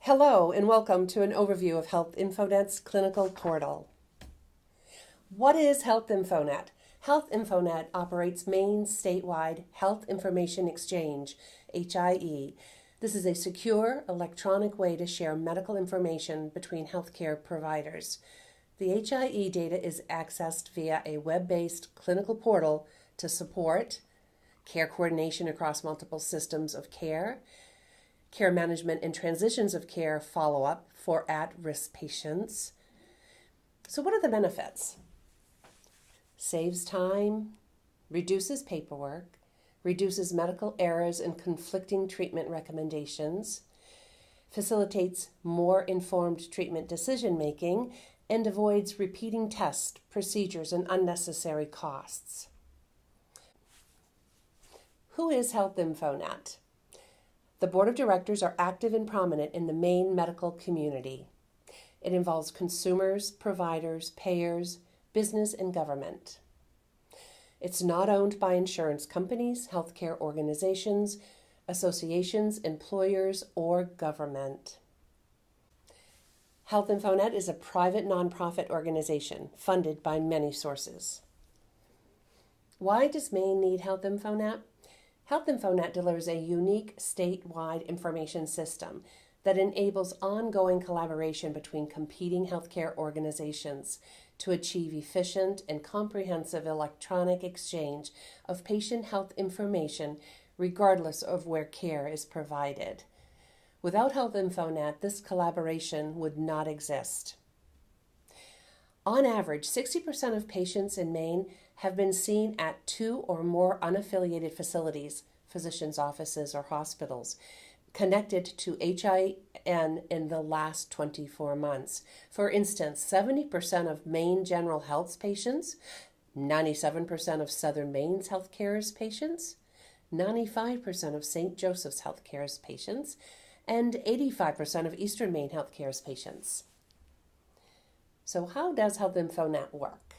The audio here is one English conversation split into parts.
Hello and welcome to an overview of HealthInfoNet's clinical portal. What is HealthInfoNet? HealthInfoNet operates Maine's statewide Health Information Exchange, HIE. This is a secure electronic way to share medical information between healthcare providers. The HIE data is accessed via a web-based clinical portal to support care coordination across multiple systems of care management and transitions of care follow-up for at-risk patients. So what are the benefits? Saves time, reduces paperwork, reduces medical errors and conflicting treatment recommendations, facilitates more informed treatment decision-making, and avoids repeating tests, procedures, and unnecessary costs. Who is HealthInfoNet? The board of directors are active and prominent in the Maine medical community. It involves consumers, providers, payers, business, and government. It's not owned by insurance companies, healthcare organizations, associations, employers, or government. HealthInfoNet is a private nonprofit organization funded by many sources. Why does Maine need HealthInfoNet? HealthInfoNet delivers a unique statewide information system that enables ongoing collaboration between competing healthcare organizations to achieve efficient and comprehensive electronic exchange of patient health information regardless of where care is provided. Without HealthInfoNet, this collaboration would not exist. On average, 60% of patients in Maine have been seen at 2 or more unaffiliated facilities, physicians' offices, or hospitals, connected to HIN in the last 24 months. For instance, 70% of Maine General Health's patients, 97% of Southern Maine's Healthcare's patients, 95% of St. Joseph's Healthcare's patients, and 85% of Eastern Maine Healthcare's patients. So how does HealthInfoNet work?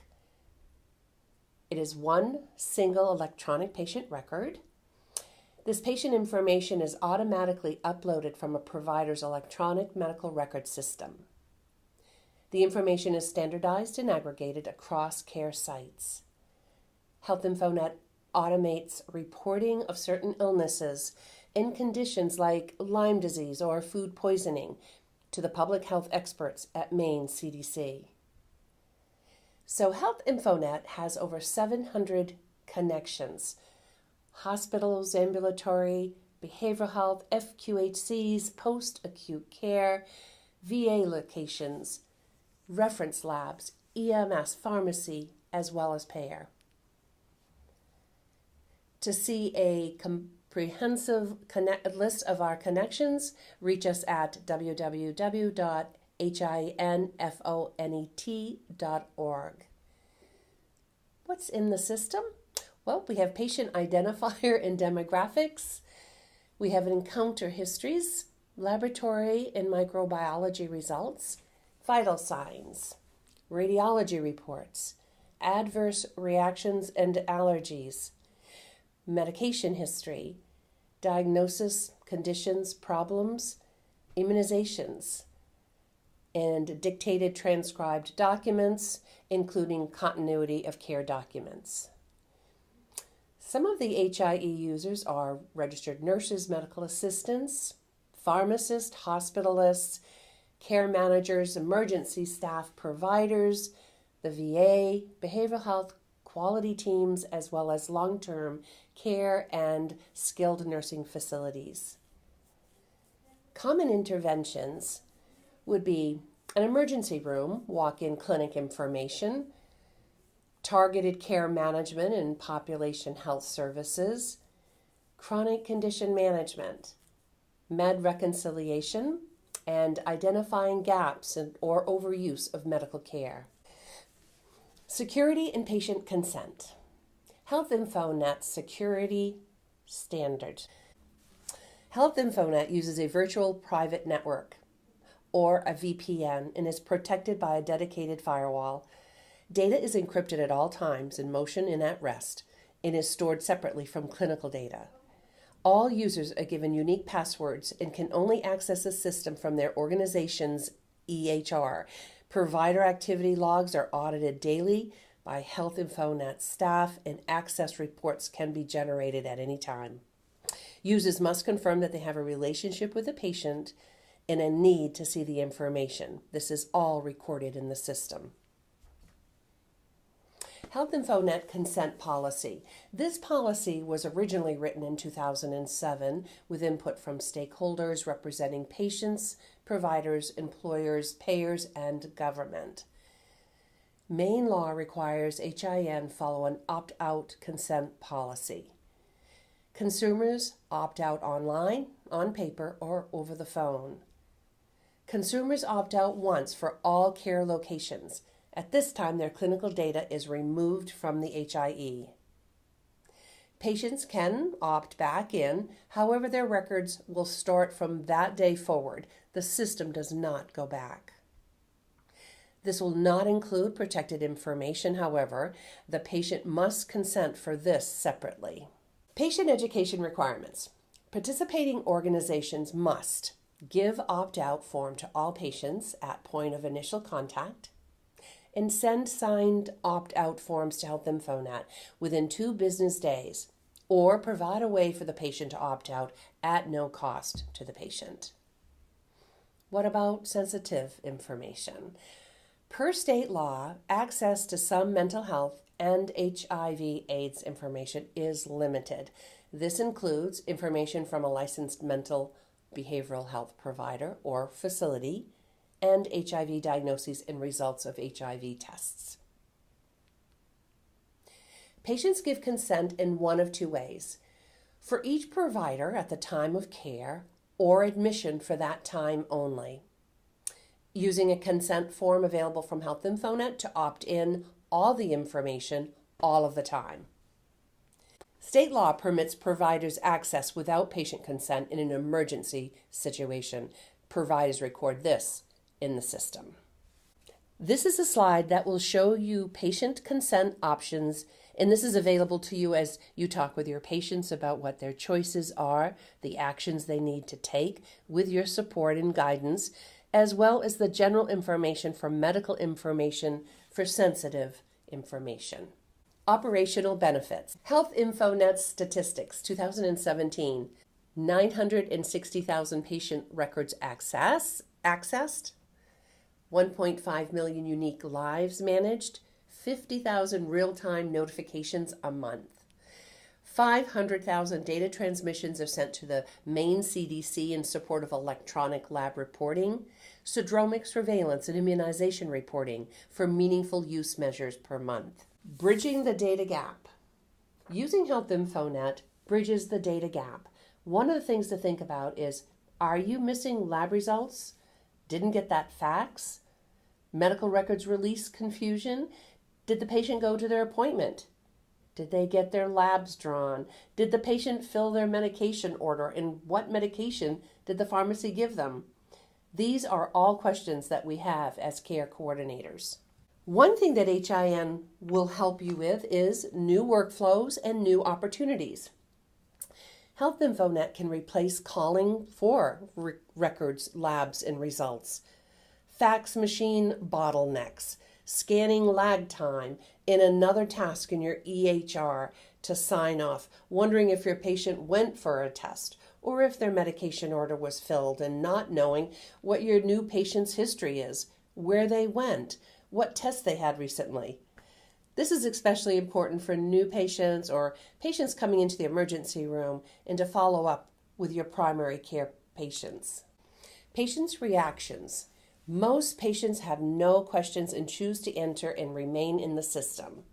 It is one single electronic patient record. This patient information is automatically uploaded from a provider's electronic medical record system. The information is standardized and aggregated across care sites. HealthInfoNet automates reporting of certain illnesses and conditions like Lyme disease or food poisoning to the public health experts at Maine CDC. So HealthInfoNet has over 700 connections: hospitals, ambulatory, behavioral health, FQHCs, post-acute care, VA locations, reference labs, EMS, pharmacy, as well as payer. To see a comprehensive list of our connections, reach us at www.hinfonet.org. What's in the system? Well, we have patient identifier and demographics. We have encounter histories, laboratory and microbiology results, vital signs, radiology reports, adverse reactions and allergies, medication history, diagnosis, conditions, problems, immunizations, and dictated transcribed documents, including continuity of care documents. Some of the HIE users are registered nurses, medical assistants, pharmacists, hospitalists, care managers, emergency staff providers, the VA, behavioral health, quality teams, as well as long-term care and skilled nursing facilities. Common interventions would be an emergency room, walk-in clinic information, targeted care management and population health services, chronic condition management, med reconciliation, and identifying gaps or overuse of medical care. Security and patient consent. HealthInfoNet security standards. HealthInfoNet uses a virtual private network, or a VPN, and is protected by a dedicated firewall. Data is encrypted at all times, in motion and at rest, and is stored separately from clinical data. All users are given unique passwords and can only access the system from their organization's EHR. Provider activity logs are audited daily by HealthInfoNet staff, and access reports can be generated at any time. Users must confirm that they have a relationship with the patient and a need to see the information. This is all recorded in the system. HealthInfoNet Consent Policy. This policy was originally written in 2007 with input from stakeholders representing patients, providers, employers, payers, and government. Maine law requires HIN follow an opt-out consent policy. Consumers opt out online, on paper, or over the phone. Consumers opt out once for all care locations. At this time, their clinical data is removed from the HIE. Patients can opt back in, however, their records will start from that day forward. The system does not go back. This will not include protected information, however. The patient must consent for this separately. Patient education requirements. Participating organizations must give opt-out form to all patients at point of initial contact, and send signed opt-out forms to HealthInfoNet within 2 business days, or provide a way for the patient to opt out at no cost to the patient. What about sensitive information? Per state law, access to some mental health and HIV/AIDS information is limited. This includes information from a licensed mental behavioral health provider or facility, and HIV diagnoses and results of HIV tests. Patients give consent in one of 2 ways: for each provider at the time of care, or admission for that time only, using a consent form available from HealthInfoNet to opt in all the information all of the time. State law permits providers access without patient consent in an emergency situation. Providers record this in the system. This is a slide that will show you patient consent options, and this is available to you as you talk with your patients about what their choices are, the actions they need to take, with your support and guidance, as well as the general information for medical information for sensitive information. Operational benefits. HealthInfoNet statistics, 2017, 960,000 patient records accessed, 1.5 million unique lives managed, 50,000 real-time notifications a month. 500,000 data transmissions are sent to the Maine CDC in support of electronic lab reporting, syndromic surveillance and immunization reporting for meaningful use measures per month. Bridging the data gap. Using HealthInfoNet bridges the data gap. One of the things to think about is, are you missing lab results? Didn't get that fax? Medical records release confusion? Did the patient go to their appointment? Did they get their labs drawn? Did the patient fill their medication order? And what medication did the pharmacy give them? These are all questions that we have as care coordinators. One thing that HIN will help you with is new workflows and new opportunities. HealthInfoNet can replace calling for records, labs, and results, fax machine bottlenecks, scanning lag time, and another task in your EHR to sign off, wondering if your patient went for a test or if their medication order was filled, and not knowing what your new patient's history is, where they went, what tests they had recently. This is especially important for new patients or patients coming into the emergency room, and to follow up with your primary care patients. Patients' reactions. Most patients have no questions and choose to enter and remain in the system.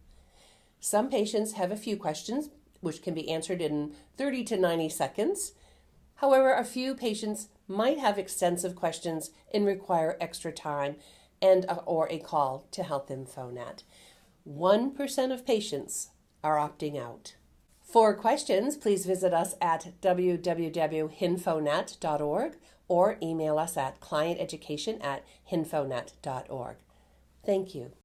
Some patients have a few questions, which can be answered in 30 to 90 seconds. However, a few patients might have extensive questions and require extra time or a call to HealthInfoNet. 1% of patients are opting out. For questions, please visit us at www.hinfonet.org or email us at clienteducation@hinfonet.org. Thank you.